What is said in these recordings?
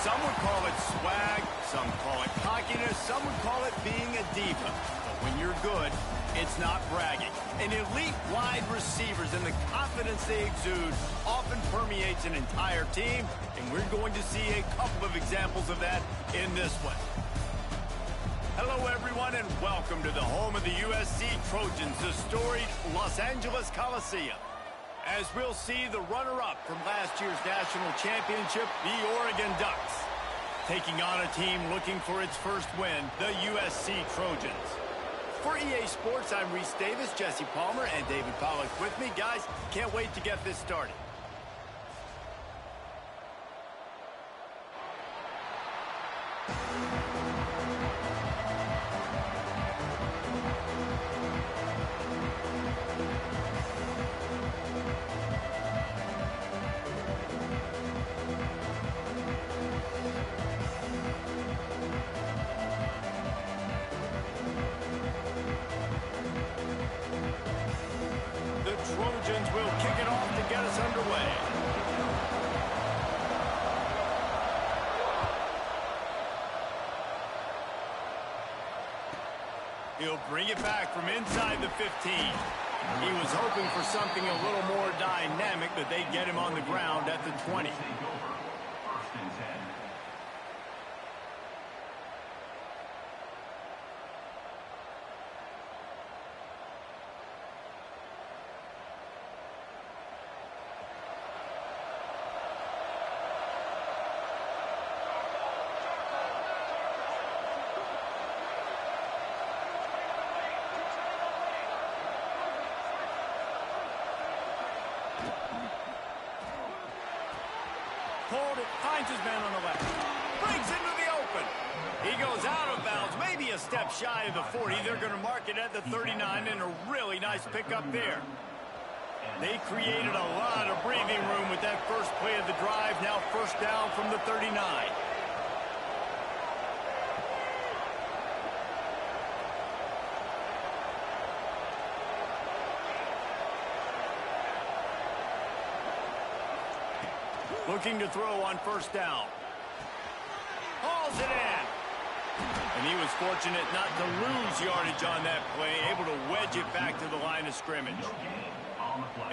Some would call it swag, some call it cockiness, some would call it being a diva. But when you're good, it's not bragging. And elite wide receivers and the confidence they exude often permeates an entire team, and we're going to see a couple of examples of that in this one. Hello, everyone, and welcome to the home of the USC Trojans, the storied Los Angeles Coliseum. As we'll see, the runner-up from last year's national championship, the Oregon Ducks, taking on a team looking for its first win, the USC Trojans. For EA Sports, I'm Reese Davis, Jesse Palmer, and David Pollack with me. Guys, can't wait to get this started. Trojans will kick it off to get us underway. He'll bring it back from inside the 15. He was hoping for something a little more dynamic, but they get him on the ground at the 20. Hold it, finds his man on the left. Brings into the open. He goes out of bounds, maybe a step shy of the 40. They're going to mark it at the 39, and a really nice pickup there. They created a lot of breathing room with that first play of the drive. Now first down from the 39. Looking to throw on first down. Hauls it in. And he was fortunate not to lose yardage on that play, able to wedge it back to the line of scrimmage.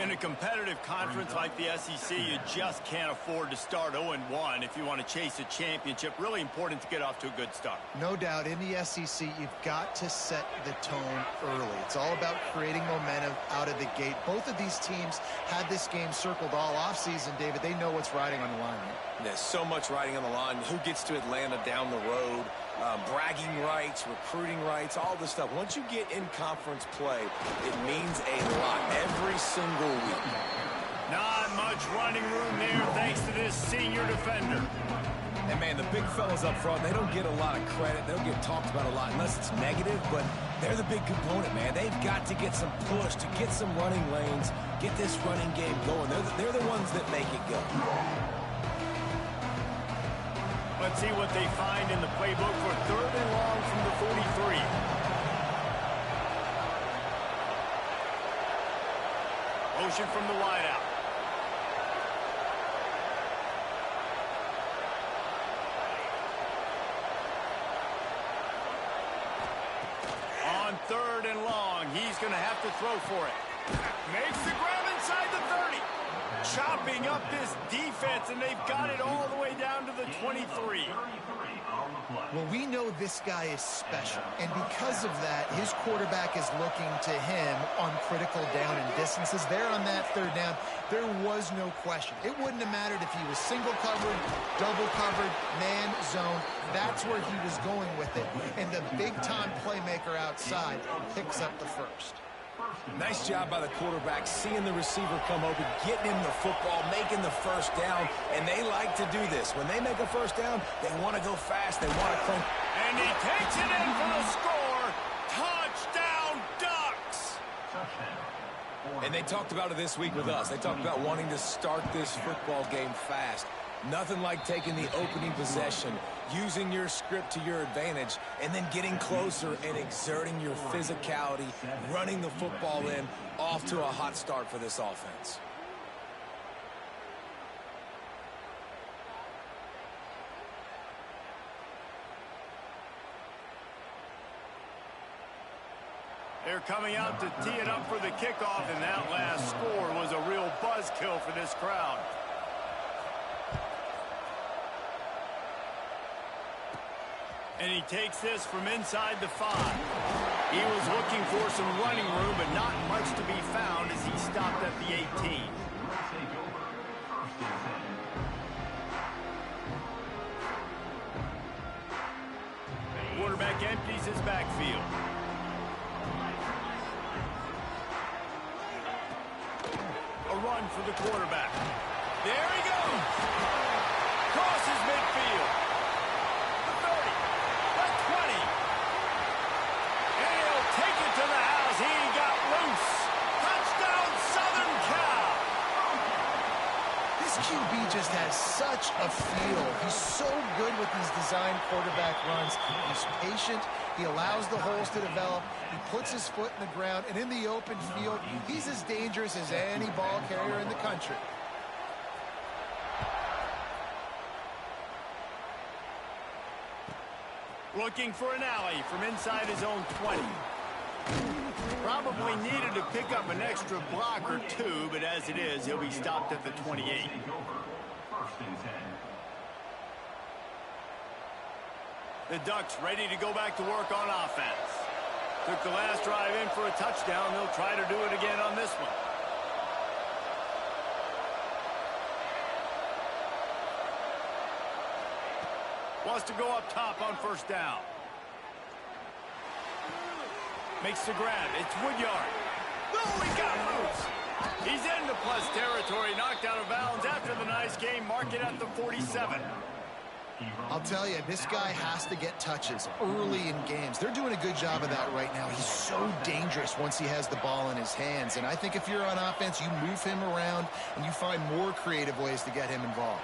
In a competitive conference like the SEC, you just can't afford to start 0-1 if you want to chase a championship. Really important to get off to a good start. No doubt, in the SEC, you've got to set the tone early. It's all about creating momentum out of the gate. Both of these teams had this game circled all offseason, David. They know what's riding on the line. There's so much riding on the line. Who gets to Atlanta down the road? Bragging rights, recruiting rights, all this stuff. Once you get in conference play, it means a lot every single week. Not much running room there thanks to this senior defender. And, man, the big fellas up front, they don't get a lot of credit. They don't get talked about a lot unless it's negative, but they're the big component, man. They've got to get some push, to get some running lanes, get this running game going. They're the ones that make it go. Let's see what they find in the playbook for third and long from the 43. Motion from the wideout. On third and long, he's going to have to throw for it. Makes the grab inside the 30. Chopping up this defense, and they've got it all the way down to the 23. Well, we know this guy is special, and because of that, his quarterback is looking to him on critical down and distances. There on that third down, there was no question. It wouldn't have mattered if he was single covered, double covered, man, zone. That's where he was going with it, and the big-time playmaker outside picks up the first. Nice job by the quarterback, seeing the receiver come open, getting him the football, making the first down, and they like to do this. When they make a first down, they want to go fast, they want to crunch. And he takes it in for the score. Touchdown, Ducks! And they talked about it this week with us. They talked about wanting to start this football game fast. Nothing like taking the opening possession, using your script to your advantage, and then getting closer and exerting your physicality, running the football in, off to a hot start for this offense. They're coming out to tee it up for the kickoff, and that last score was a real buzzkill for this crowd. And he takes this from inside the 5. He was looking for some running room, but not much to be found as he stopped at the 18. Quarterback empties his backfield. A run for the quarterback. There he goes. Crosses midfield. The 30. The 20. And he'll take it to the house. He got loose. Touchdown, Southern Cal. This QB just has such a feel. He's so good with these design quarterback runs. He's patient. He allows the holes to develop. He puts his foot in the ground. And in the open field, he's as dangerous as any ball carrier in the country. Looking for an alley from inside his own 20. Probably needed to pick up an extra block or two, but as it is, he'll be stopped at the 28. The Ducks ready to go back to work on offense. Took the last drive in for a touchdown. They'll try to do it again on this one. Wants to go up top on first down. Makes the grab. It's Woodyard. Oh, he got loose. He's into plus territory. Knocked out of bounds after the nice game. Mark it at the 47. I'll tell you, this guy has to get touches early in games. They're doing a good job of that right now. He's so dangerous once he has the ball in his hands. And I think if you're on offense, you move him around and you find more creative ways to get him involved.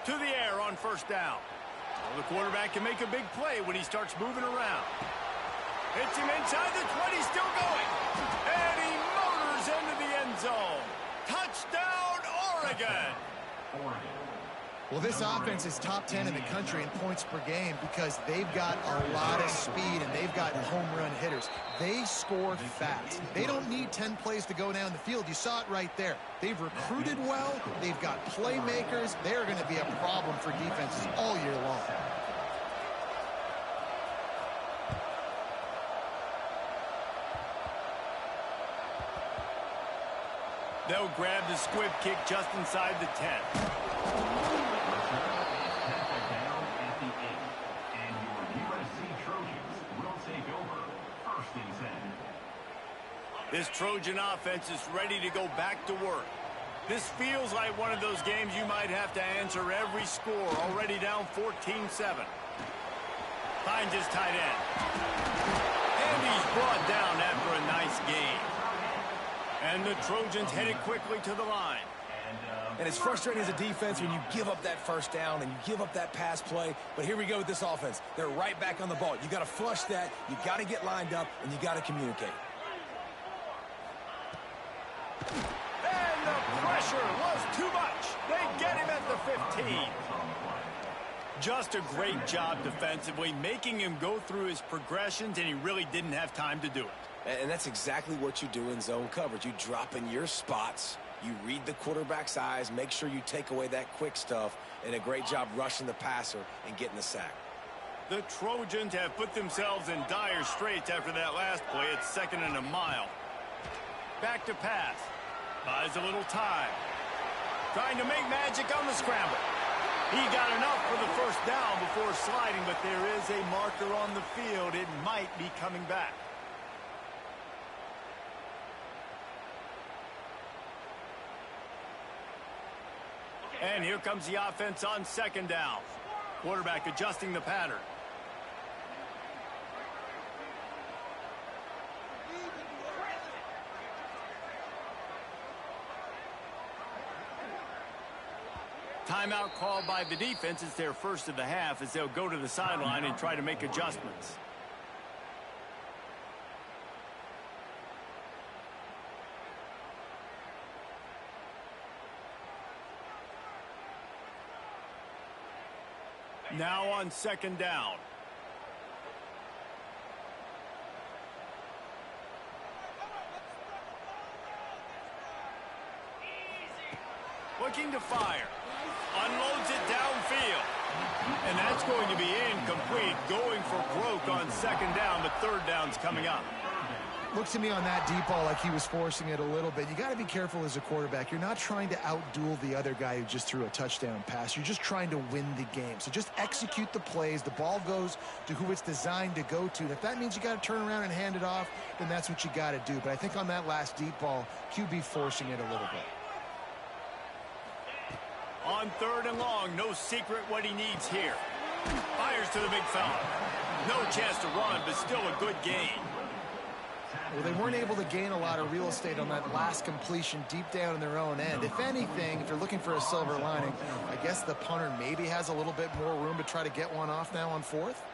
To the air on first down. Well, the quarterback can make a big play when he starts moving around. Hits him inside the 20, still going. And he motors into the end zone. Touchdown, Oregon. Well, this offense is top 10 in the country in points per game because they've got a lot of speed and they've got home run hitters. They score fast. They don't need 10 plays to go down the field. You saw it right there. They've recruited well. They've got playmakers. They're going to be a problem for defenses all year long. They'll grab the squib kick just inside the 10. This Trojan offense is ready to go back to work. This feels like one of those games you might have to answer every score. Already down 14-7. Finds his tight end. And he's brought down after a nice game. And the Trojans headed quickly to the line. And it's frustrating as a defense when you give up that first down and you give up that pass play. But here we go with this offense. They're right back on the ball. You got to flush that. You got to get lined up, and you got to communicate. And the pressure was too much. They get him at the 15. Just a great job defensively, making him go through his progressions, and he really didn't have time to do it. And that's exactly what you do in zone coverage. You drop in your spots. You read the quarterback's eyes, make sure you take away that quick stuff, and a great job rushing the passer and getting the sack. The Trojans have put themselves in dire straits after that last play. It's 2nd and a mile. Back to pass. Buys a little time. Trying to make magic on the scramble. He got enough for the first down before sliding, but there is a marker on the field. It might be coming back. And here comes the offense on 2nd down. Quarterback adjusting the pattern. Timeout called by the defense. It's their first of the half as they'll go to the sideline and try to make adjustments. Now on 2nd down. looking to fire. Unloads it downfield. And that's going to be incomplete, going for broke on second down, but third down's coming up. Looks to me on that deep ball like he was forcing it a little bit. You got to be careful as a quarterback. You're not trying to outduel the other guy who just threw a touchdown pass. You're just trying to win the game. So just execute the plays. The ball goes to who it's designed to go to. If that means you got to turn around and hand it off, then that's what you got to do. But I think on that last deep ball, QB forcing it a little bit. On third and long, no secret what he needs here. Fires to the big fella. No chance to run, but still a good gain. Well, they weren't able to gain a lot of real estate on that last completion deep down in their own end. If anything, if you're looking for a silver lining, I guess the punter maybe has a little bit more room to try to get one off now on fourth.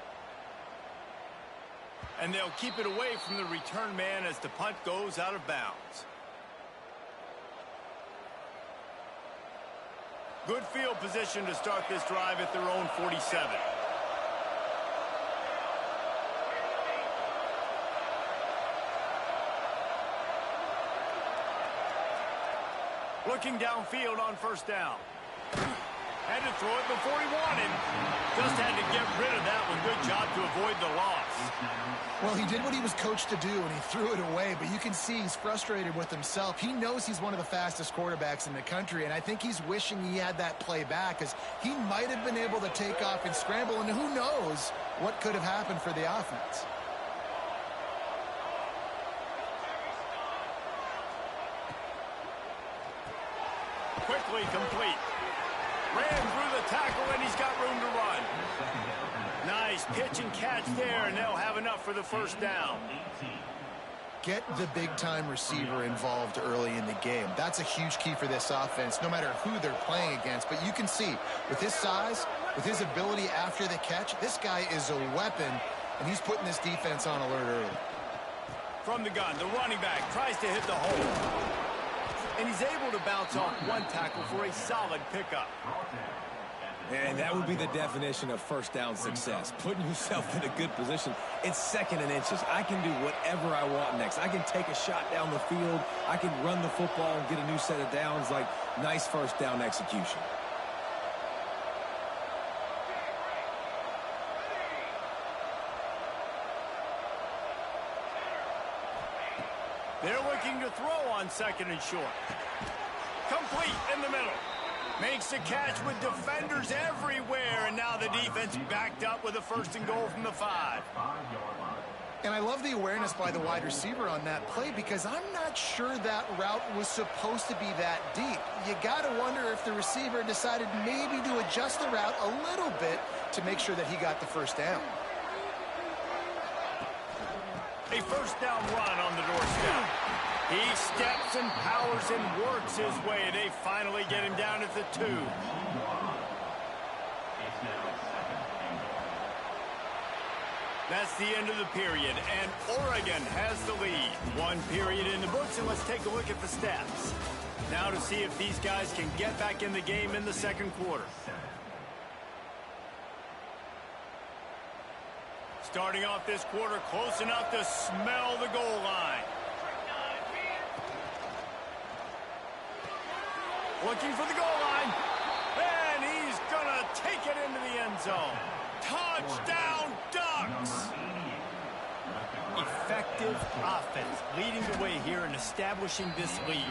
And they'll keep it away from the return man as the punt goes out of bounds. Good field position to start this drive at their own 47. Looking downfield on first down. Had to throw it before he wanted. Just had to get rid of that one. Good job to avoid the loss. Well, he did what he was coached to do, and he threw it away. But you can see he's frustrated with himself. He knows he's one of the fastest quarterbacks in the country, and I think he's wishing he had that play back, because he might have been able to take off and scramble, and who knows what could have happened for the offense. Quickly complete. Ran through the tackle, and he's got room to run. Nice pitch and catch there, and they'll have enough for the first down. Get the big-time receiver involved early in the game. That's a huge key for this offense, no matter who they're playing against. But you can see, with his size, with his ability after the catch, this guy is a weapon, and he's putting this defense on alert early. From the gun, the running back tries to hit the hole. And he's able to bounce off one tackle for a solid pickup. And that would be the definition of first down success. Putting yourself in a good position. It's second and inches. I can do whatever I want next. I can take a shot down the field. I can run the football and get a new set of downs. Like, nice first down execution. They're looking to throw on second and short. Complete in the middle. Makes the catch with defenders everywhere, and now the defense backed up with a first and goal from the 5. And I love the awareness by the wide receiver on that play, because I'm not sure that route was supposed to be that deep. You got to wonder if the receiver decided maybe to adjust the route a little bit to make sure that he got the first down. A first down run on the doorstep. He steps and powers and works his way. They finally get him down at the 2. That's the end of the period, and Oregon has the lead. 1 period in the books, and let's take a look at the stats. Now to see if these guys can get back in the game in the second quarter. Starting off this quarter close enough to smell the goal line. Looking for the goal line. And he's going to take it into the end zone. Touchdown, Ducks! Effective offense leading the way here and establishing this lead.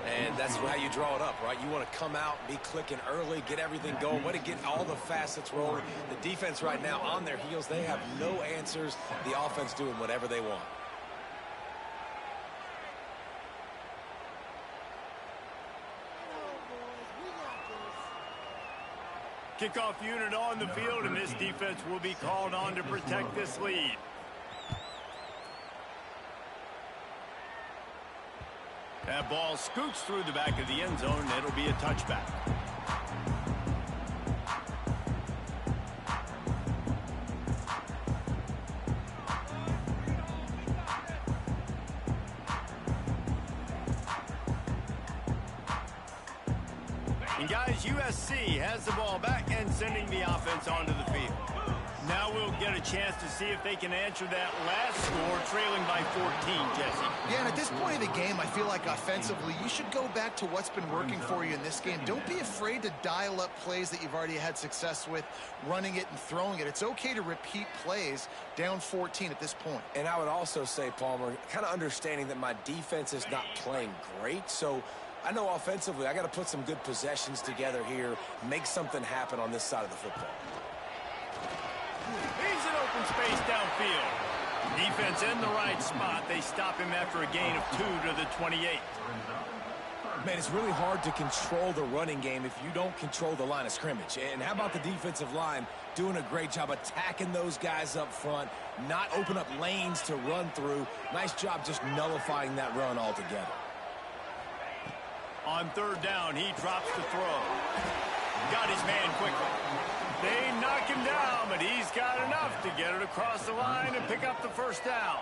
And that's how you draw it up, right? You want to come out, be clicking early, get everything going, way to get all the facets rolling. The defense right now on their heels, they have no answers. The offense doing whatever they want. Kickoff unit on the field, and this defense will be called on to protect this lead. That ball scoots through the back of the end zone, and it'll be a touchback. And guys, USC has the ball back and sending the offense onto the field. Now we'll get get a chance to see if they can answer that last score, trailing by 14, Jesse. Yeah, and at this point of the game, I feel like offensively, you should go back to what's been working for you in this game. Don't be afraid to dial up plays that you've already had success with, running it and throwing it. It's okay to repeat plays down 14 at this point. And I would also say, Palmer, kind of understanding that my defense is not playing great, so I know offensively I got to put some good possessions together here, make something happen on this side of the football. He's in open space downfield. Defense in the right spot. They stop him after a gain of 2 to the 28. Man, it's really hard to control the running game if you don't control the line of scrimmage. And how about the defensive line doing a great job attacking those guys up front, not open up lanes to run through. Nice job just nullifying that run altogether. On third down, he drops the throw. Got his man quickly. They knock him down, but he's got enough to get it across the line and pick up the first down.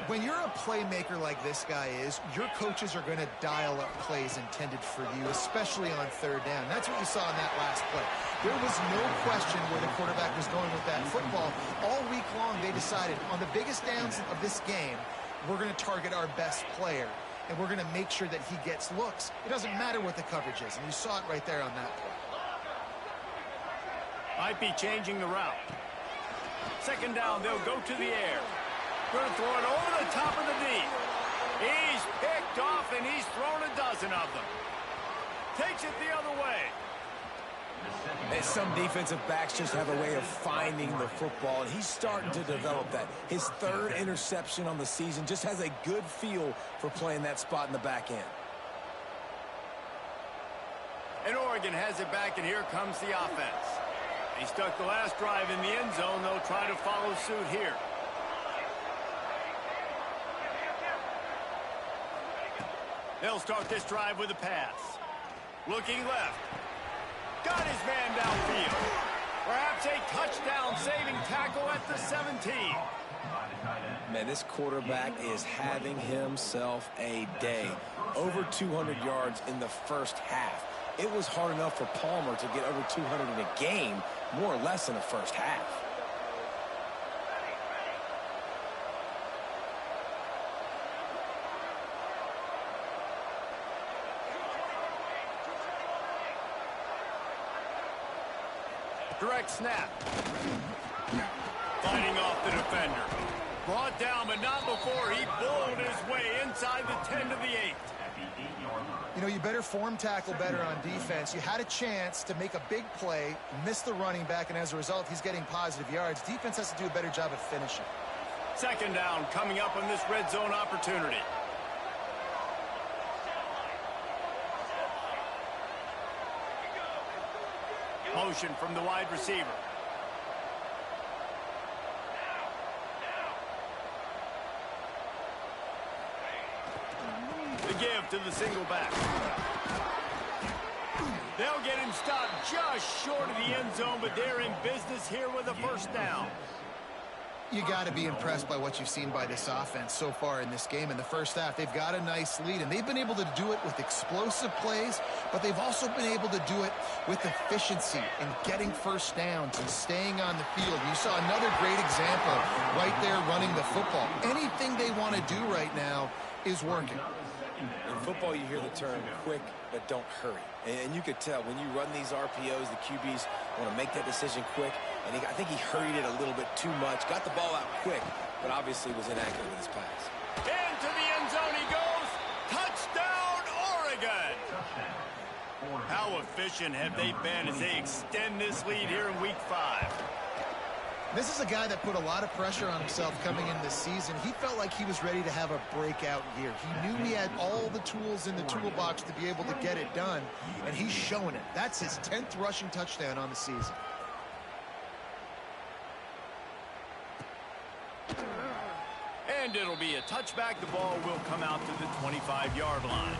When you're a playmaker like this guy is, your coaches are going to dial up plays intended for you, especially on third down. That's what you saw in that last play. There was no question where the quarterback was going with that football. All week long, they decided on the biggest downs of this game, we're going to target our best player, and we're going to make sure that he gets looks. It doesn't matter what the coverage is, and you saw it right there on that play. Might be changing the route. Second down, they'll go to the air. Going to throw it over the top of the D. He's picked off, and he's thrown a dozen of them. Takes it the other way. And some defensive backs just have a way of finding the football, and he's starting to develop that. His third interception on the season, just has a good feel for playing that spot in the back end. And Oregon has it back, and here comes the offense. He stuck the last drive in the end zone. They'll try to follow suit here. They'll start this drive with a pass. Looking left. Got his man downfield. Perhaps a touchdown-saving tackle at the 17. Man, this quarterback is having himself a day. Over 200 yards in the first half. It was hard enough for Palmer to get over 200 in a game, more or less in the first half. Direct snap. Fighting off the defender. Brought down, but not before he bowled his way inside the 10 to the 8. You know, you better form tackle better on defense. You had a chance to make a big play, miss the running back, and as a result, he's getting positive yards. Defense has to do a better job of finishing. Second down coming up on this red zone opportunity. Motion from the wide receiver. The give to the single back. They'll get him stopped just short of the end zone, but they're in business here with a first down. You got to be impressed by what you've seen by this offense so far in this game. In the first half, they've got a nice lead, and they've been able to do it with explosive plays, but they've also been able to do it with efficiency and getting first downs and staying on the field. You saw another great example right there running the football. Anything they want to do right now is working. In football, you hear the term quick, but don't hurry. And you could tell when you run these RPOs, the QBs want to make that decision quick. And I think he hurried it a little bit too much. Got the ball out quick, but obviously was inaccurate with his pass. Into the end zone he goes. Touchdown, Oregon. How efficient have they been as they extend this lead here in Week 5? This is a guy that put a lot of pressure on himself coming in this season. He felt like he was ready to have a breakout year. He knew he had all the tools in the toolbox to be able to get it done, and he's showing it. That's his 10th rushing touchdown on the season. And it'll be a touchback. The ball will come out to the 25-yard line.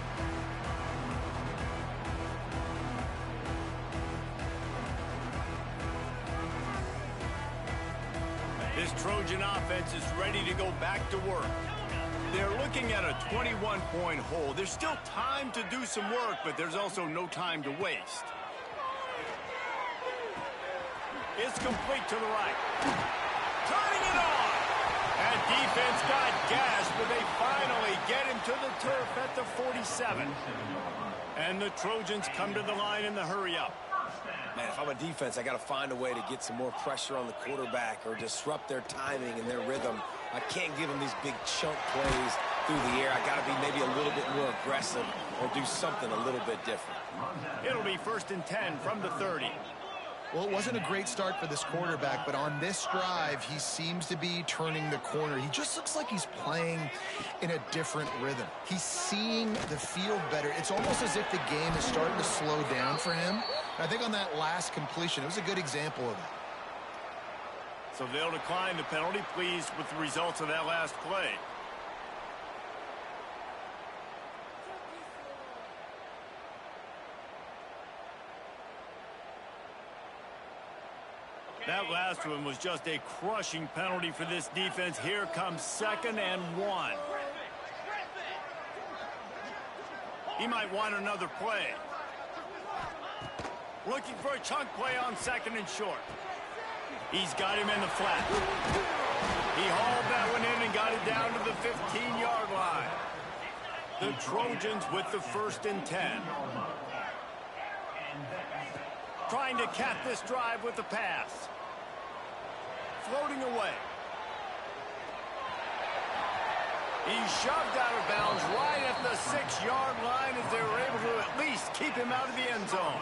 This Trojan offense is ready to go back to work. They're looking at a 21-point hole. There's still time to do some work, but there's also no time to waste. It's complete to the right. Turning it on. And defense got gashed, but they finally get him to the turf at the 47. And the Trojans come to the line in the hurry-up. Man, if I'm a defense, I got to find a way to get some more pressure on the quarterback or disrupt their timing and their rhythm. I can't give them these big chunk plays through the air. I got to be maybe a little bit more aggressive or do something a little bit different. It'll be 1st and 10 from the 30. Well, it wasn't a great start for this quarterback, but on this drive, he seems to be turning the corner. He just looks like he's playing in a different rhythm. He's seeing the field better. It's almost as if the game is starting to slow down for him. And I think on that last completion, it was a good example of that. So they'll decline the penalty, pleased with the results of that last play. That last one was just a crushing penalty for this defense. Here comes 2nd and 1. He might want another play. Looking for a chunk play on 2nd and short. He's got him in the flat. He hauled that one in and got it down to the 15-yard line. The Trojans with the 1st and 10. Trying to cap this drive with the pass. Floating away. He's shoved out of bounds right at the 6-yard line as they were able to at least keep him out of the end zone.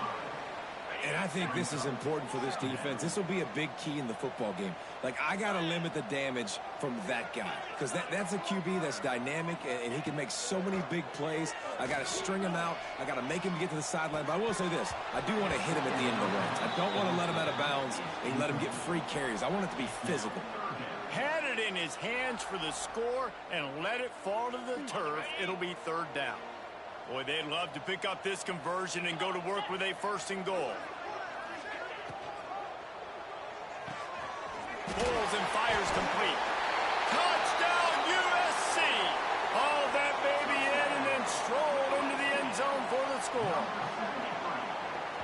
And I think this is important for this defense. This will be a big key in the football game. Like, I got to limit the damage from that guy because that's a QB that's dynamic, and he can make so many big plays. I got to string him out. I got to make him get to the sideline. But I will say this. I do want to hit him at the end of the range. I don't want to let him out of bounds and let him get free carries. I want it to be physical. Had it in his hands for the score and let it fall to the turf. It'll be 3rd down. Boy, they'd love to pick up this conversion and go to work with a 1st and goal. Pulls and fires complete. Touchdown, USC! Hauled that baby in and then strolled into the end zone for the score.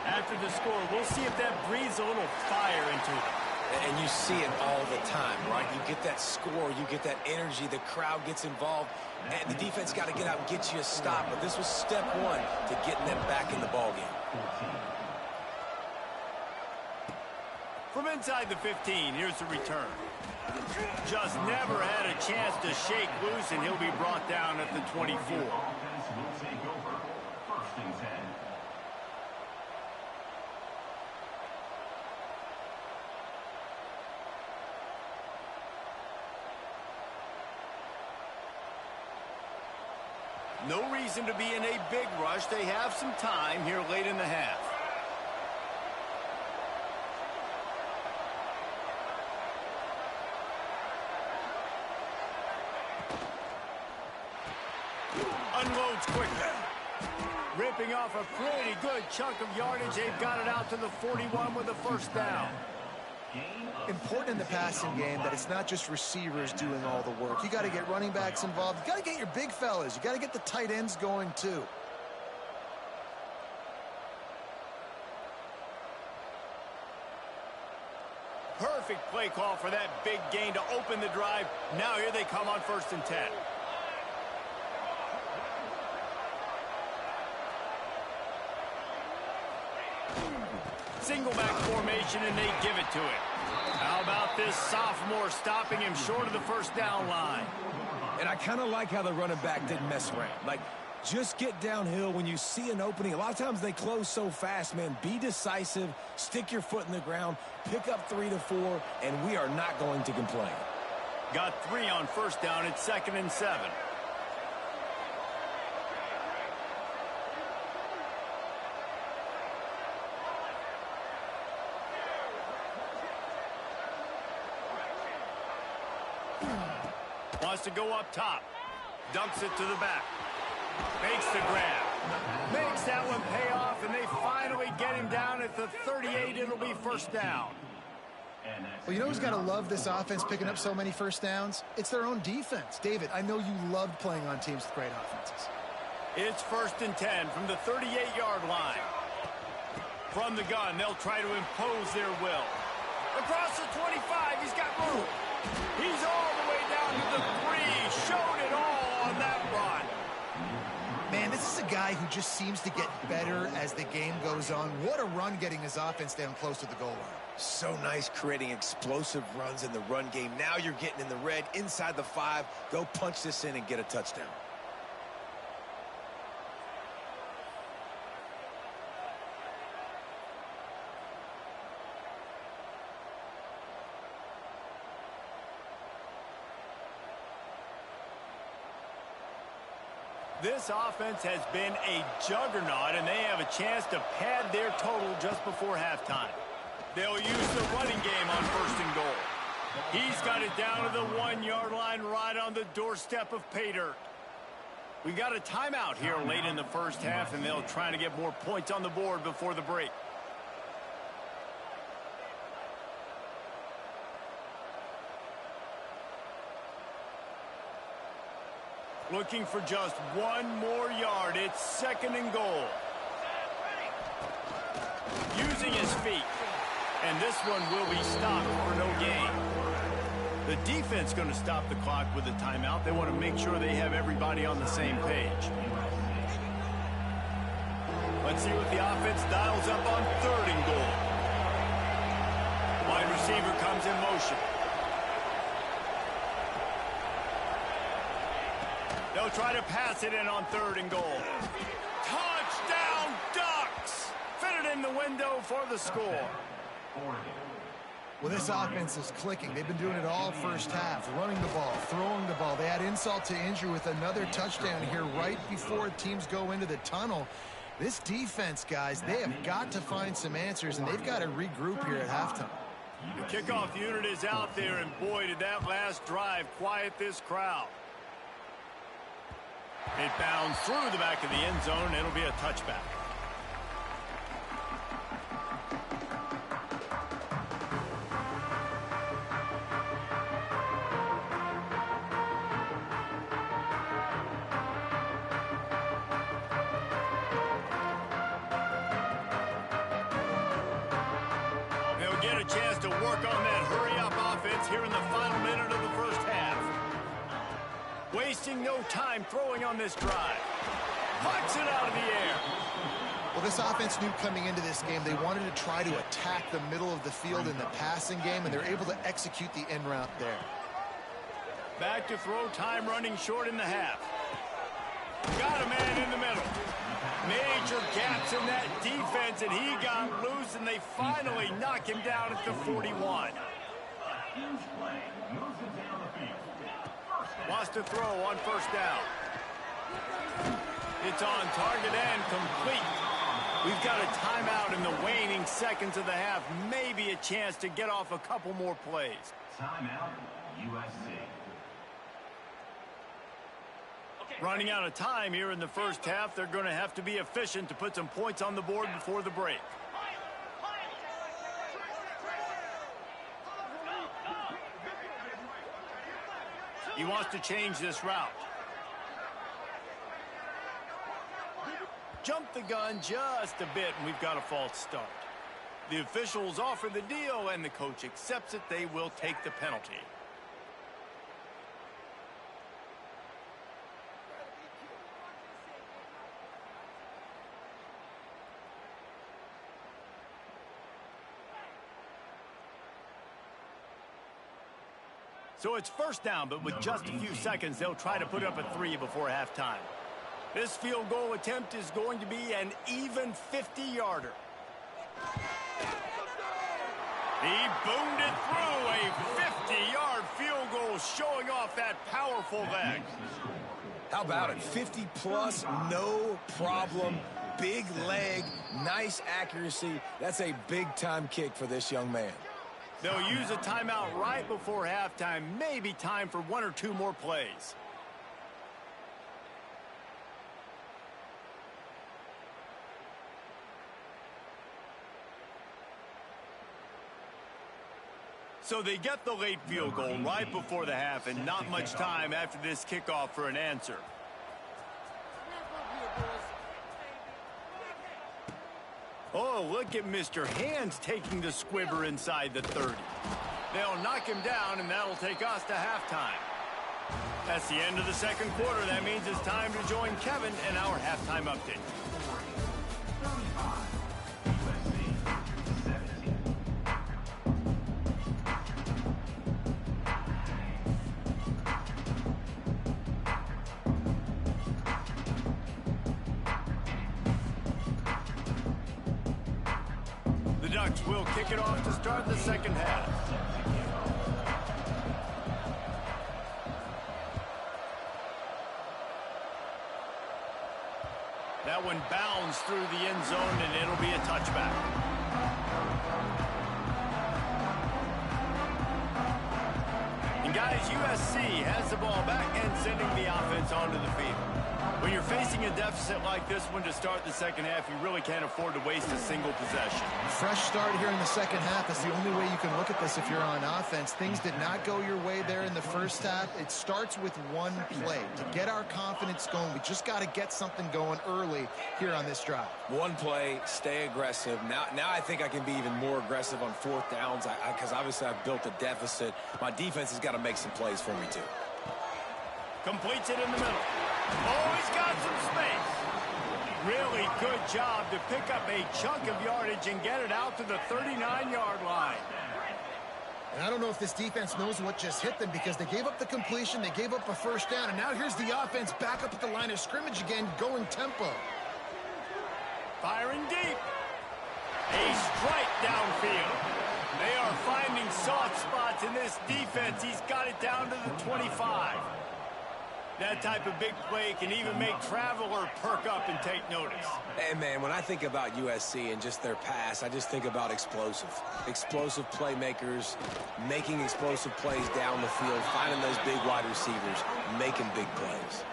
After the score, we'll see if that breathes a little fire into it. And you see it all the time, right? You get that score, you get that energy, the crowd gets involved, and the defense got to get out and get you a stop. But this was step 1 to getting them back in the ballgame. From inside the 15, here's the return. Just never had a chance to shake loose, and he'll be brought down at the 24. No reason to be in a big rush. They have some time here late in the half. Unloads quickly. Ripping off a pretty good chunk of yardage. They've got it out to the 41 with a 1st down. Important in the passing game that it's not just receivers doing all the work. You got to get running backs involved. You got to get your big fellas. You got to get the tight ends going too. Perfect play call for that big gain to open the drive. Now here they come on 1st and 10. Single back formation, and they give it to him. How about this sophomore stopping him short of the 1st down line? And I kind of like how the running back didn't mess around. Like, just get downhill when you see an opening. A lot of times they close so fast, man. Be decisive, stick your foot in the ground, pick up 3 to 4, and we are not going to complain. Got 3 on 1st down. It's 2nd and 7. Wants to go up top. Dumps it to the back. Makes the grab. Makes that one pay off, and they finally get him down at the 38. It'll be 1st down. Well, you know who's got to love this offense picking up so many 1st downs? It's their own defense. David, I know you loved playing on teams with great offenses. It's 1st and 10 from the 38-yard line. From the gun, they'll try to impose their will. Across the 25, he's got room. He's all the way down to the 3. Showed it all on that run. Man, this is a guy who just seems to get better as the game goes on. What a run getting his offense down close to the goal line. So nice creating explosive runs in the run game. Now you're getting in the red inside the 5. Go punch this in and get a touchdown. This offense has been a juggernaut, and they have a chance to pad their total just before halftime. They'll use the running game on 1st and goal. He's got it down to the 1-yard line right on the doorstep of pay dirt. We got a timeout here late in the first half, and they'll try to get more points on the board before the break. Looking for just 1 more yard. It's 2nd and goal. Using his feet. And this one will be stopped for no gain. The defense going to stop the clock with a timeout. They want to make sure they have everybody on the same page. Let's see what the offense dials up on 3rd and goal. Wide receiver comes in motion. They'll try to pass it in on 3rd and goal. Touchdown, Ducks! Fit it in the window for the score. Well, this offense is clicking. They've been doing it all first half, running the ball, throwing the ball. They add insult to injury with another touchdown here right before teams go into the tunnel. This defense, guys, they have got to find some answers, and they've got to regroup here at halftime. The kickoff unit is out there, and boy, did that last drive quiet this crowd. It bounds through the back of the end zone. It'll be a touchback. They'll get a chance to work on that hurry-up offense here in the final minute of the first half. Wasting no time throwing on this drive. Pucks it out of the air. Well, this offense knew coming into this game they wanted to try to attack the middle of the field in the passing game, and they're able to execute the end route there. Back to throw, time running short in the half. Got a man in the middle. Major gaps in that defense, and he got loose, and they finally knock him down at the 41. Wants to throw on 1st down. It's on target and complete. We've got a timeout in the waning seconds of the half. Maybe a chance to get off a couple more plays. Timeout, USC. Running out of time here in the first half. They're going to have to be efficient to put some points on the board before the break. He wants to change this route. Jump the gun just a bit, and we've got a false start. The officials offer the deal, and the coach accepts it. They will take the penalty. So it's 1st down, but with just a few seconds, they'll try to put up a 3 before halftime. This field goal attempt is going to be an even 50-yarder. He boomed it through, a 50-yard field goal, showing off that powerful leg. How about it? 50-plus, no problem. Big leg, nice accuracy. That's a big-time kick for this young man. They'll use a timeout right before halftime. Maybe time for 1 or 2 more plays. So they get the late field goal right before the half, and not much time after this kickoff for an answer. Oh, look at Mr. Hands taking the squibber inside the 30. They'll knock him down, and that'll take us to halftime. That's the end of the second quarter. That means it's time to join Kevin in our halftime update. The Ducks will kick it off to start the second half. That one bounds through the end zone, and it'll be a touchback. And guys, USC has the ball back and sending the offense onto the field. When you're facing a deficit like this one to start the second half, you really can't afford to waste a single possession. Fresh start here in the second half is the only way you can look at this if you're on offense. Things did not go your way there in the first half. It starts with one play. To get our confidence going, we just got to get something going early here on this drive. One play, stay aggressive. Now I think I can be even more aggressive on fourth downs because obviously I've built a deficit. My defense has got to make some plays for me too. Completes it in the middle. Oh, he's got some space. Really good job to pick up a chunk of yardage and get it out to the 39-yard line. And I don't know if this defense knows what just hit them because they gave up the completion, they gave up a first down, and now here's the offense back up at the line of scrimmage again, going tempo. Firing deep. A strike downfield. They are finding soft spots in this defense. He's got it down to the 25. That type of big play can even make Traveler perk up and take notice. Hey, man, when I think about USC and just their pass, I just think about explosive. Explosive playmakers, making explosive plays down the field, finding those big wide receivers, making big plays.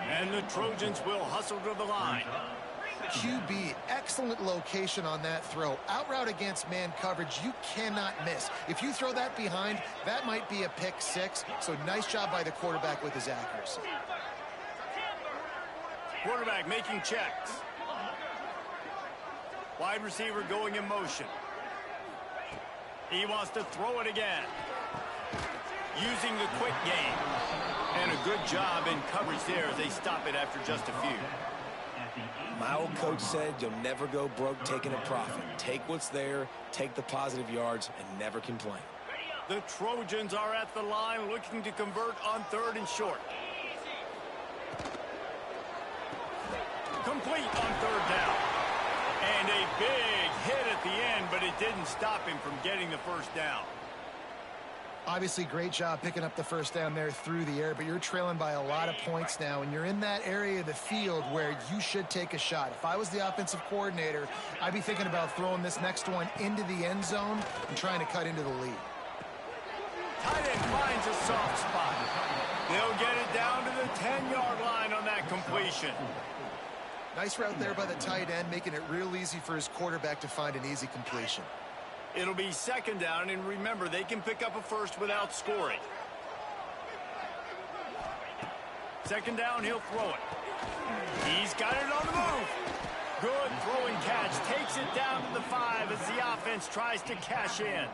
And the Trojans will hustle to the line. QB, excellent location on that throw. Out route against man coverage, you cannot miss. If you throw that behind, that might be a pick six. So nice job by the quarterback with his accuracy. Quarterback making checks. Wide receiver going in motion. He wants to throw it again. Using the quick game. And a good job in coverage there as they stop it after just a few. My old coach said you'll never go broke taking a profit. Take what's there, take the positive yards, and never complain. The Trojans are at the line looking to convert on third and short. Complete on third down. And a big hit at the end, but it didn't stop him from getting the first down. Obviously, great job picking up the first down there through the air, but you're trailing by a lot of points now, and you're in that area of the field where you should take a shot. If I was the offensive coordinator, I'd be thinking about throwing this next one into the end zone and trying to cut into the lead. Tight end finds a soft spot. They'll get it down to the 10-yard line on that completion. Nice route there by the tight end, making it real easy for his quarterback to find an easy completion. It'll be second down, and remember, they can pick up a first without scoring. Second down, he'll throw it. He's got it on the move. Good throw and catch. Takes it down to the 5 as the offense tries to cash in.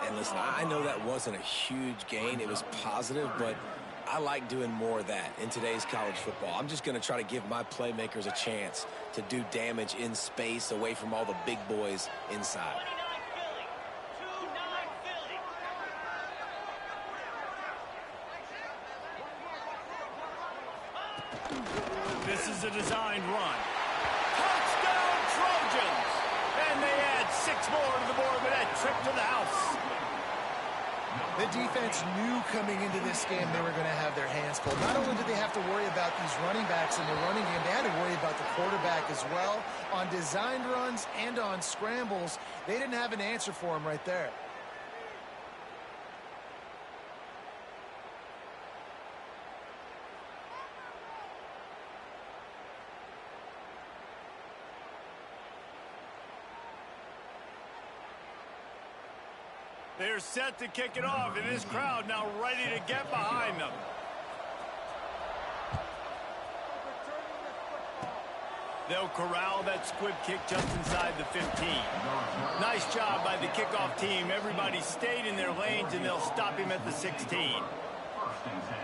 And listen, I know that wasn't a huge gain. It was positive, but I like doing more of that in today's college football. I'm just going to try to give my playmakers a chance to do damage in space away from all the big boys inside. This is a designed run. Touchdown, Trojans! And they add 6 more to the board with that trip to the house. The defense knew coming into this game they were going to have their hands full. Not only did they have to worry about these running backs in the running game, they had to worry about the quarterback as well. On designed runs and on scrambles, they didn't have an answer for him right there. They're set to kick it off, and this crowd now ready to get behind them. They'll corral that squib kick just inside the 15. Nice job by the kickoff team. Everybody stayed in their lanes, and they'll stop him at the 16. First and 10.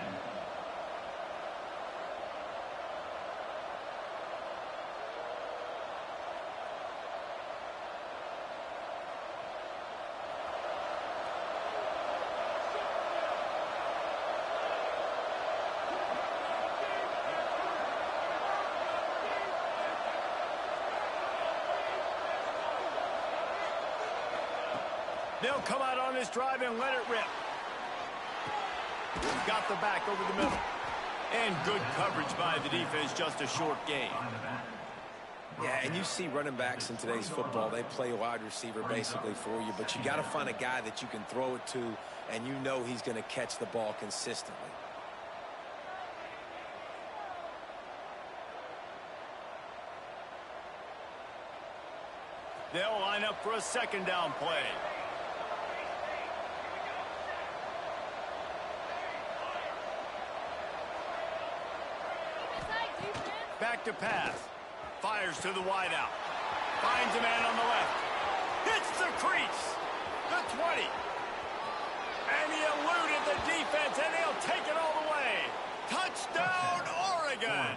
They'll come out on this drive and let it rip. Got the back over the middle. And good coverage by the defense, just a short gain. Yeah, and you see running backs in today's football, they play wide receiver basically for you, but you got to find a guy that you can throw it to, and you know he's going to catch the ball consistently. They'll line up for a second down play. Back to pass. Fires to the wideout. Finds a man on the left. Hits the crease. The 20. And he eluded the defense, and he'll take it all the way. Touchdown, Oregon.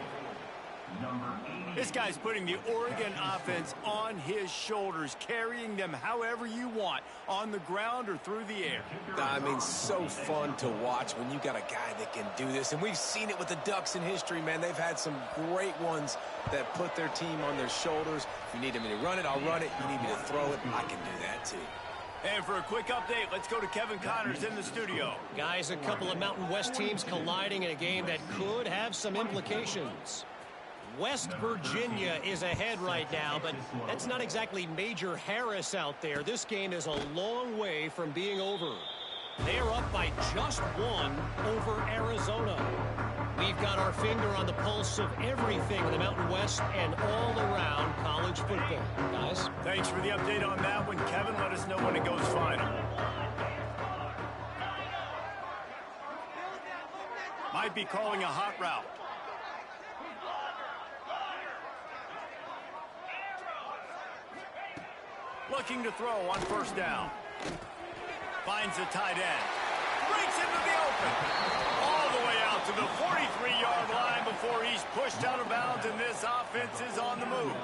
This guy's putting the Oregon offense on his shoulders, carrying them however you want, on the ground or through the air. I mean, so fun to watch when you got a guy that can do this. And we've seen it with the Ducks in history, man. They've had some great ones that put their team on their shoulders. If you need me to run it, I'll run it. You need me to throw it, I can do that too. And for a quick update, let's go to Kevin Connors in the studio. Guys, a couple of Mountain West teams colliding in a game that could have some implications. West Virginia is ahead right now, but that's not exactly Major Harris out there. This game is a long way from being over. They are up by just one over Arizona. We've got our finger on the pulse of everything in the Mountain West and all around college football. Guys? Thanks for the update on that one, Kevin. Let us know when it goes final. Might be calling a hot route. Looking to throw on first down. Finds the tight end. Breaks into the open. All the way out to the 43-yard line before he's pushed out of bounds, and this offense is on the move.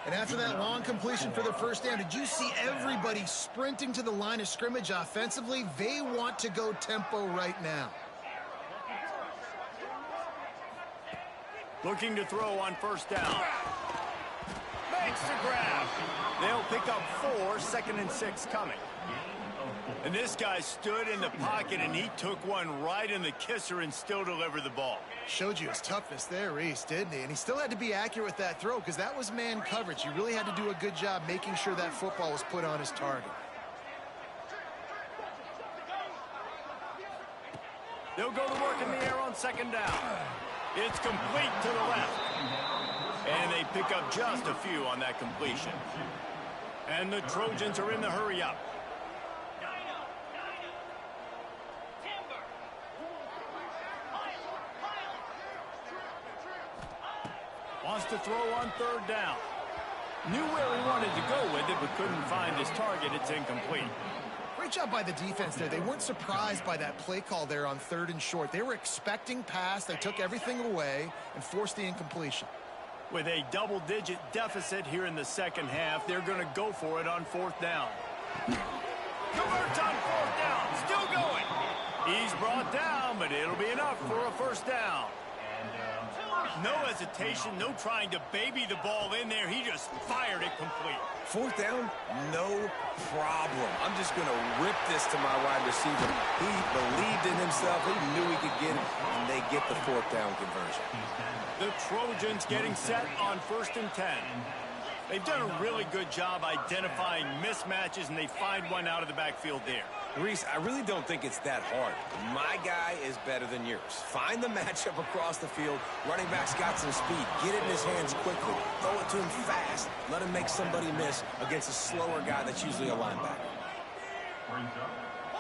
And after that long completion for the first down, did you see everybody sprinting to the line of scrimmage offensively? They want to go tempo right now. Looking to throw on first down. Makes the grab. They'll pick up 4, 2nd and 6 coming. And this guy stood in the pocket, and he took one right in the kisser and still delivered the ball. Showed you his toughness there, Reese, didn't he? And he still had to be accurate with that throw because that was man coverage. You really had to do a good job making sure that football was put on his target. They'll go to work in the air on second down. It's complete to the left. And they pick up just a few on that completion. And the Trojans are in the hurry up. Wants to throw on third down. Knew where he wanted to go with it, but couldn't find his target. It's incomplete. Great job by the defense there. They weren't surprised by that play call there on 3rd and short. They were expecting pass. They took everything away and forced the incompletion. With a double-digit deficit here in the second half, they're going to go for it on 4th down. Converts on 4th down. Still going. He's brought down, but it'll be enough for a first down. No hesitation, no trying to baby the ball in there. He just fired it complete. 4th down, no problem. I'm just going to rip this to my wide receiver. He believed in himself. He knew he could get it, and they get the 4th down conversion. The Trojans getting set on 1st and 10. They've done a really good job identifying mismatches, and they find one out of the backfield there. Reese, I really don't think it's that hard. My guy is better than yours. Find the matchup across the field. Running back's got some speed. Get it in his hands quickly. Throw it to him fast. Let him make somebody miss against a slower guy that's usually a linebacker.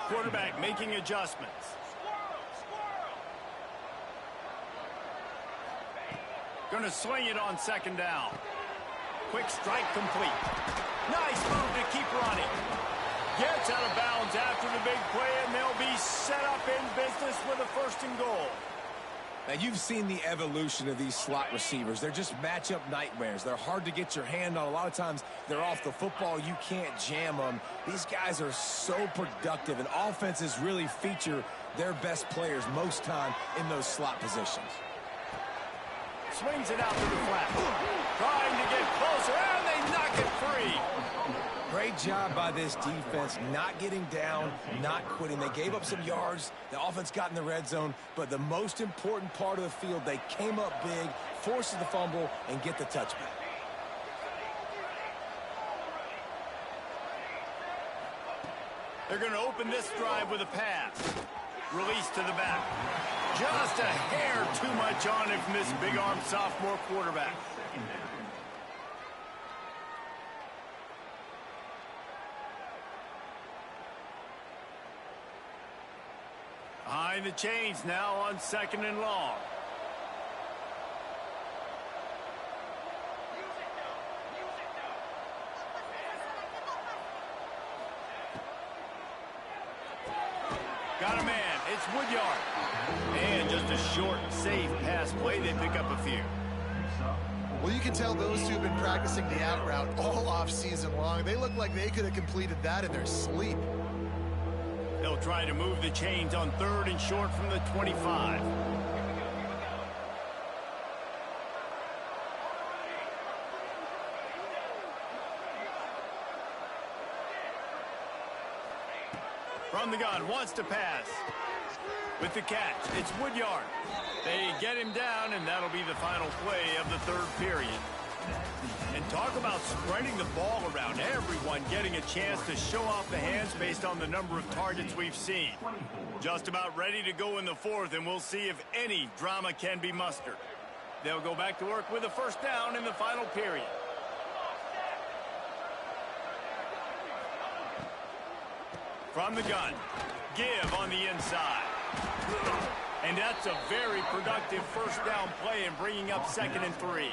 Quarterback making adjustments. Going to swing it on second down. Quick strike complete. Nice move to keep running. Gets out of bounds after the big play, and they'll be set up in business with a 1st and goal. Now, you've seen the evolution of these slot receivers. They're just matchup nightmares. They're hard to get your hand on. A lot of times, they're off the football. You can't jam them. These guys are so productive, and offenses really feature their best players most time in those slot positions. Swings it out to the flat. Trying to get closer, and they knock it free. Great job by this defense, not getting down, not quitting. They gave up some yards. The offense got in the red zone, but the most important part of the field, they came up big, forced the fumble, and get the touchback. They're going to open this drive with a pass. Release to the back. Just a hair too much on it from this big-arm sophomore quarterback. Behind the chains now on 2nd and long. Got a man. It's Woodyard. And just a short, safe pass play. They pick up a few. Well, you can tell those two have been practicing the out route all off season long. They look like they could have completed that in their sleep. They'll try to move the chains on 3rd and short from the 25. From the gun, wants to pass. With the catch, it's Woodyard. They get him down, and that'll be the final play of the 3rd period. And talk about spreading the ball around. Everyone getting a chance to show off the hands based on the number of targets we've seen. Just about ready to go in the 4th, and we'll see if any drama can be mustered. They'll go back to work with a 1st down in the final period. From the gun, give on the inside. And that's a very productive 1st down play and bringing up 2nd and 3.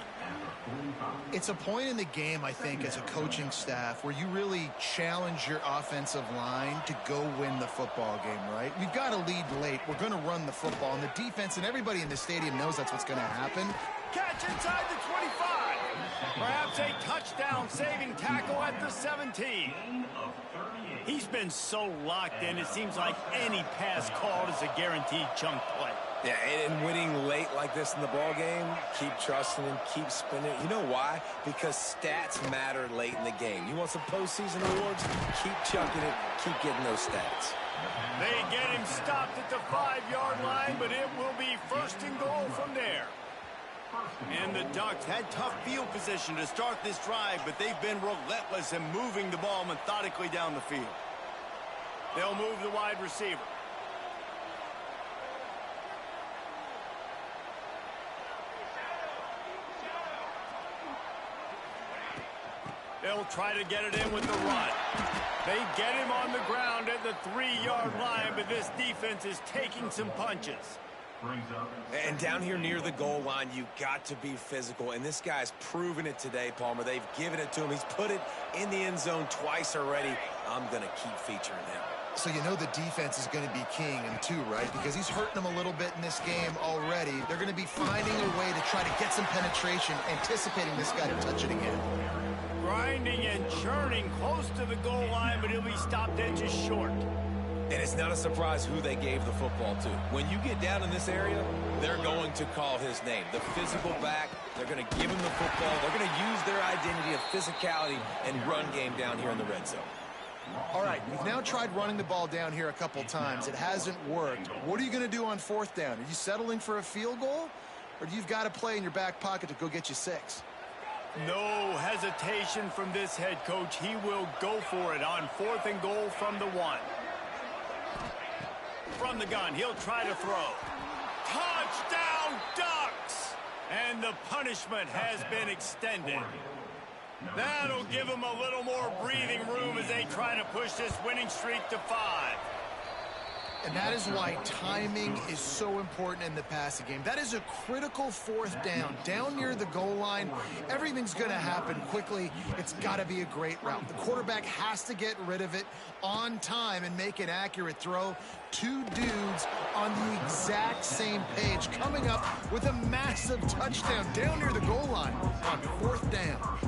It's a point in the game, I think, as a coaching staff where you really challenge your offensive line to go win the football game, right? We've got to lead late. We're going to run the football, and the defense and everybody in the stadium knows that's what's going to happen. Catch inside the 25. Perhaps a touchdown-saving tackle at the 17. He's been so locked in, it seems like any pass called is a guaranteed chunk play. Yeah, and winning late like this in the ball game, keep trusting him, keep spinning. You know why? Because stats matter late in the game. You want some postseason awards? Keep chucking it, keep getting those stats. They get him stopped at the 5-yard line, but it will be 1st and goal from there. And the Ducks had tough field position to start this drive, but they've been relentless in moving the ball methodically down the field. They'll move the wide receiver. They'll try to get it in with the run. They get him on the ground at the 3-yard line, but this defense is taking some punches. And down here near the goal line, you've got to be physical. And this guy's proven it today, Palmer. They've given it to him. He's put it in the end zone twice already. I'm going to keep featuring him. So you know the defense is going to be keying him too, right? Because he's hurting them a little bit in this game already. They're going to be finding a way to try to get some penetration, anticipating this guy to touch it again. Grinding and churning close to the goal line, but he'll be stopped edges short. And it's not a surprise who they gave the football to. When you get down in this area, they're going to call his name. The physical back, they're going to give him the football. They're going to use their identity of physicality and run game down here in the red zone. All right, we've now tried running the ball down here a couple times. It hasn't worked. What are you going to do on 4th down? Are you settling for a field goal? Or do you've got to play in your back pocket to go get you 6? No hesitation from this head coach. He will go for it on 4th and goal from the 1. From the gun, he'll try to throw. Touchdown, Ducks! And the punishment has been extended. That'll give them a little more breathing room as they try to push this winning streak to 5. And that is why timing is so important in the passing game. That is a critical 4th down. Down near the goal line, everything's going to happen quickly. It's got to be a great route. The quarterback has to get rid of it on time and make an accurate throw. 2 dudes on the exact same page, coming up with a massive touchdown down near the goal line on 4th down.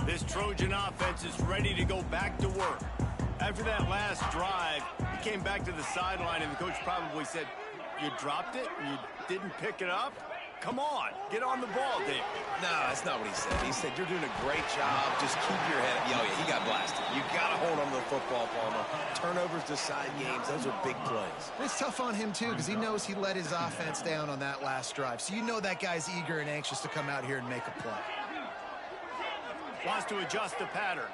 This Trojan offense is ready to go back to work. After that last drive, he came back to the sideline, and the coach probably said, "You dropped it? You didn't pick it up? Come on, get on the ball, Dave." No, that's not what he said. He said, "You're doing a great job. Just keep your head up." Oh, yeah, he got blasted. You got to hold on to the football, Palmer. Turnovers decide games. Those are big plays. It's tough on him, too, because he knows he let his offense down on that last drive. So you know that guy's eager and anxious to come out here and make a play. Wants to adjust the pattern.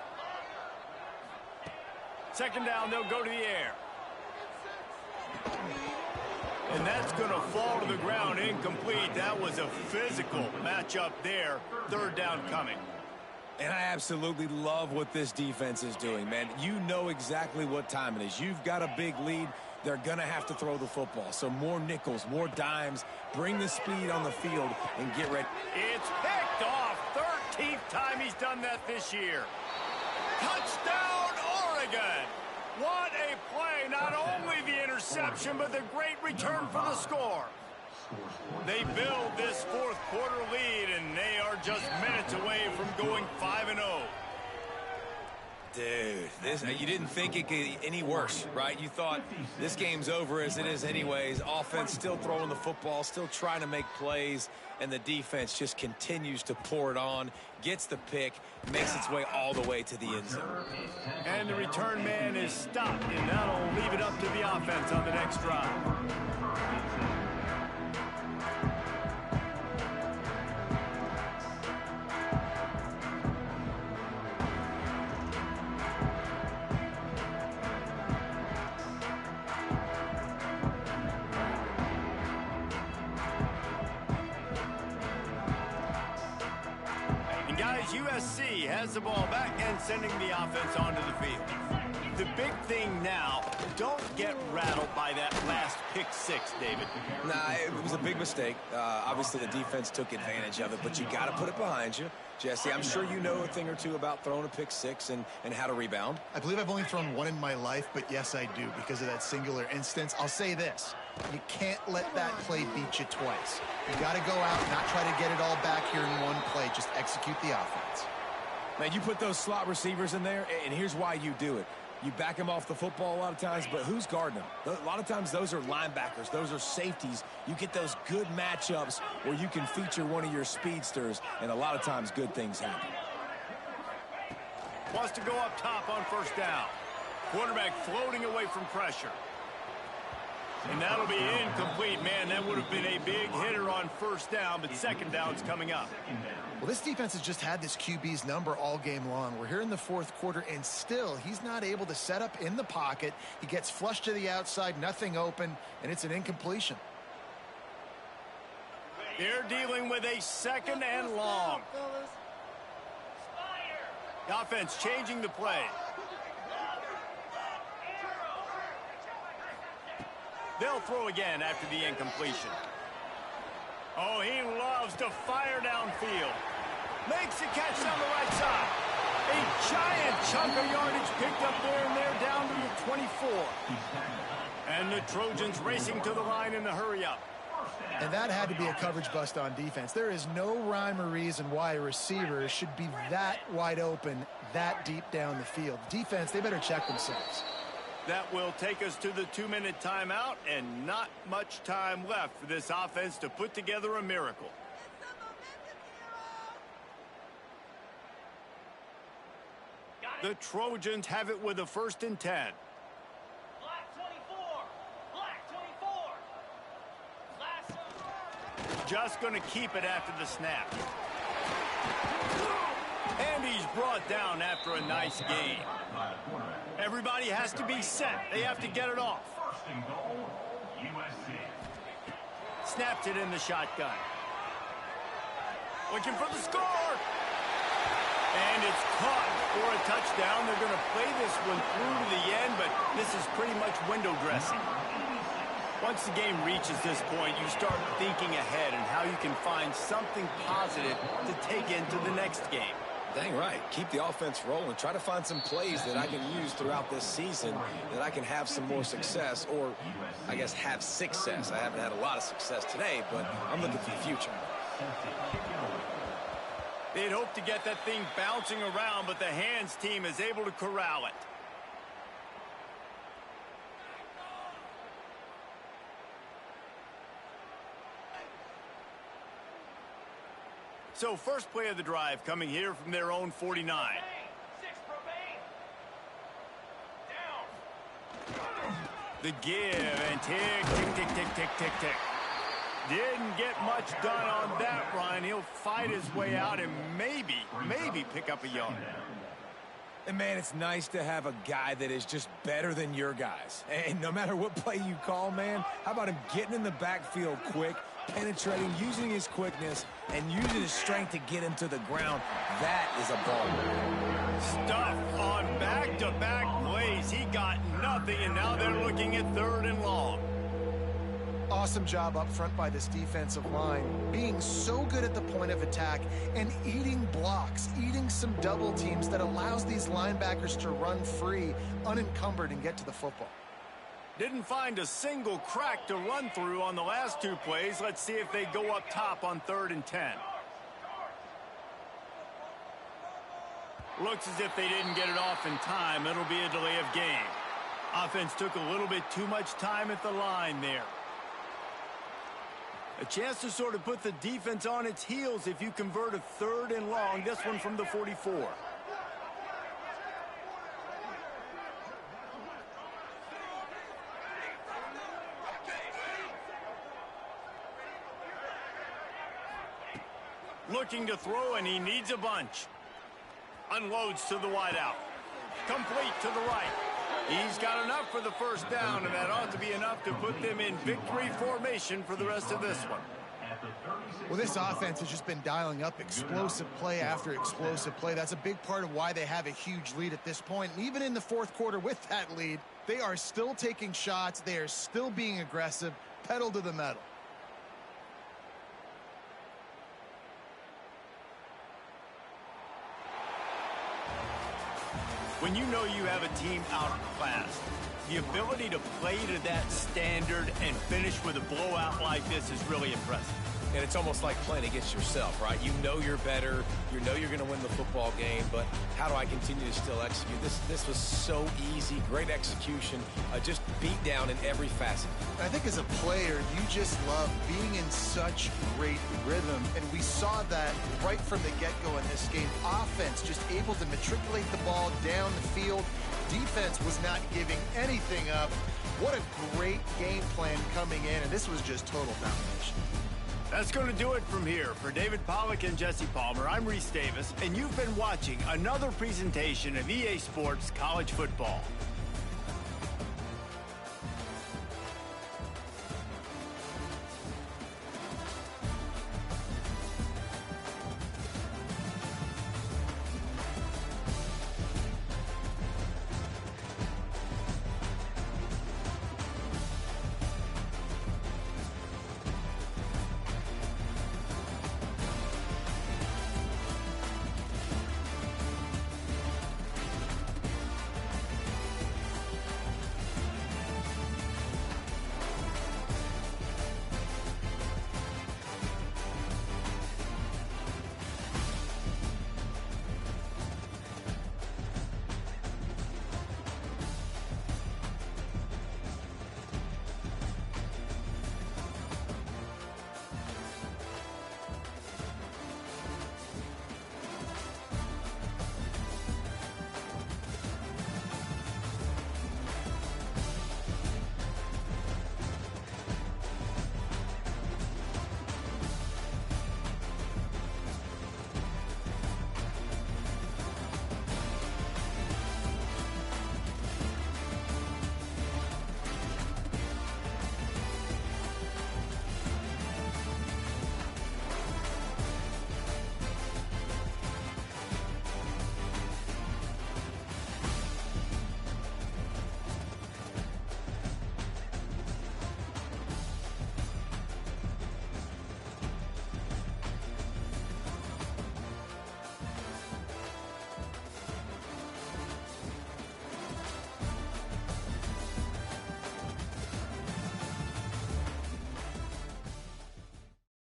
2nd down, they'll go to the air. And that's going to fall to the ground, incomplete. That was a physical matchup there. 3rd down coming. And I absolutely love what this defense is doing, man. You know exactly what time it is. You've got a big lead. They're going to have to throw the football. So more nickels, more dimes. Bring the speed on the field and get ready. It's picked off. 13th time he's done that this year. Touchdown, Oregon. What a play. Not only the interception, but the great return for the score. They build this 4th quarter lead, and they are just minutes away from going 5-0. Dude, you didn't think it could get any worse, right? You thought this game's over as it is anyways. Offense still throwing the football, still trying to make plays, and the defense just continues to pour it on, gets the pick, makes its way all the way to the end zone. And the return man is stopped, and that'll leave it up to the offense on the next drive. USC has the ball back and sending the offense onto the field. The big thing now, don't get rattled by that last pick 6, David. Nah, it was a big mistake. Obviously, the defense took advantage of it, but you got to put it behind you. Jesse, I'm sure you know a thing or two about throwing a pick 6 and how to rebound. I believe I've only thrown 1 in my life, but yes, I do because of that singular instance. I'll say this. You can't let that play beat you twice. You got to go out and not try to get it all back here in one play. Just execute the offense. Man, you put those slot receivers in there, and here's why you do it. You back them off the football a lot of times, but who's guarding them? A lot of times those are linebackers. Those are safeties. You get those good matchups where you can feature one of your speedsters, and a lot of times good things happen. Wants to go up top on 1st down. Quarterback floating away from pressure. And that'll be incomplete. Man, that would have been a big hitter on 1st down, but 2nd down's coming up. Well, this defense has just had this QB's number all game long. We're here in the 4th quarter, and still he's not able to set up in the pocket. He gets flushed to the outside, nothing open, and it's an incompletion. They're dealing with a 2nd and long. The offense changing the play. They'll throw again after the incompletion. Oh, he loves to fire downfield. Makes the catch down the right side. A giant chunk of yardage picked up there, and they're down to the 24. And the Trojans racing to the line in the hurry-up. And that had to be a coverage bust on defense. There is no rhyme or reason why a receiver should be that wide open, that deep down the field. Defense, they better check themselves. That will take us to the 2-minute timeout, and not much time left for this offense to put together a miracle. The Trojans have it with a 1st and 10. Black 24. Black 24. Just going to keep it after the snap. And he's brought down after a nice gain. Everybody has to be set. They have to get it off. 1st and goal, USC. Snaps it in the shotgun. Looking for the score. And it's caught for a touchdown. They're going to play this one through to the end, but this is pretty much window dressing. Once the game reaches this point, you start thinking ahead and how you can find something positive to take into the next game. Dang right. Keep the offense rolling. Try to find some plays that I can use throughout this season that I can have some more success, or I guess have success. I haven't had a lot of success today, but I'm looking for the future. They'd hoped to get that thing bouncing around, but the hands team is able to corral it. So first play of the drive coming here from their own 49. The give and tick, tick, tick, tick, tick, tick, tick. Didn't get much done on that run. He'll fight his way out and maybe pick up a yard. And, man, it's nice to have a guy that is just better than your guys. And no matter what play you call, man, how about him getting in the backfield quick, penetrating, using his quickness, and using his strength to get him to the ground? That is a ball. Stuff on back-to-back plays. He got nothing, and now they're looking at 3rd and long. Awesome job up front by this defensive line, being so good at the point of attack and eating blocks, eating some double teams that allows these linebackers to run free, unencumbered, and get to the football. Didn't find a single crack to run through on the last 2 plays. Let's see if they go up top on 3rd and 10. Looks as if they didn't get it off in time. It'll be a delay of game. Offense took a little bit too much time at the line there. A chance to sort of put the defense on its heels if you convert a 3rd and long. This one from the 44. Looking to throw, and he needs a bunch. Unloads to the wideout. Complete to the right. He's got enough for the first down, and that ought to be enough to put them in victory formation for the rest of this one. Well, this offense has just been dialing up explosive play after explosive play. That's a big part of why they have a huge lead at this point. And even in the 4th quarter with that lead, they are still taking shots. They are still being aggressive, pedal to the metal. When you know you have a team outclassed, the ability to play to that standard and finish with a blowout like this is really impressive. And it's almost like playing against yourself, right? You know you're better. You know you're going to win the football game, but how do I continue to still execute? This was so easy. Great execution. Just beat down in every facet. I think as a player, you just love being in such great rhythm, and we saw that right from the get-go in this game. Offense just able to matriculate the ball down the field. Defense was not giving anything up. What a great game plan coming in, and this was just total domination. That's going to do it from here. For David Pollack and Jesse Palmer, I'm Reese Davis, and you've been watching another presentation of EA Sports College Football.